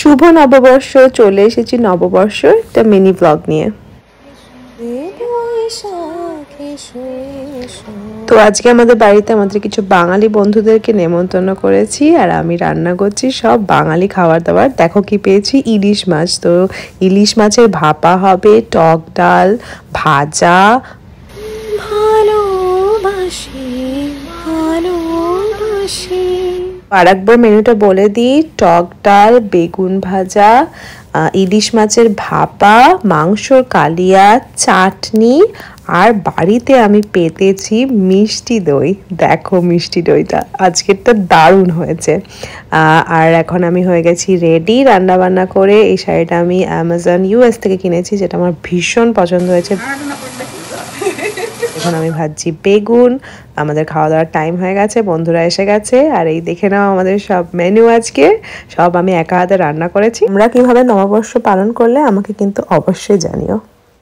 শুভ নববর্ষ, চলে এসেছি নববর্ষ একটা মিনি ব্লগ নিয়ে। তো আজকে আমাদের বাড়িতে আমাদের কিছু বাঙালি বন্ধুদেরকে নেমন্তন্ন করেছি, আর আমি রান্না করছি সব বাঙালি খাবার দাবার। দেখো কি পেয়েছি, ইলিশ মাছ। তো ইলিশ মাছের ভাপা হবে, টক ডাল, ভাজা। ভালোবাসি ভালোবাসি। আর একবার মেনুটা বলে দিই, টক ডাল, বেগুন ভাজা, ইলিশ মাছের ভাপা, মাংসর কালিয়া, চাটনি, আর বাড়িতে আমি পেতেছি মিষ্টি দই। দেখো মিষ্টি দইটা আজকেরটা দারুণ হয়েছে। আর এখন আমি হয়ে গেছি রেডি রান্না বান্না করে। এই শাড়িটা আমি অ্যামাজন US থেকে কিনেছি, যেটা আমার ভীষণ পছন্দ হয়েছে। এখন আমি ভাজছি বেগুন। আমাদের খাওয়া দাওয়ার টাইম হয়ে গেছে, বন্ধুরা এসে গেছে। আর এই দেখে নাও আমাদের সব মেনু আজকে, সব আমি একা হাতে রান্না করেছি। তোমরা কিভাবে নববর্ষ পালন করলে আমাকে কিন্তু অবশ্যই জানিও।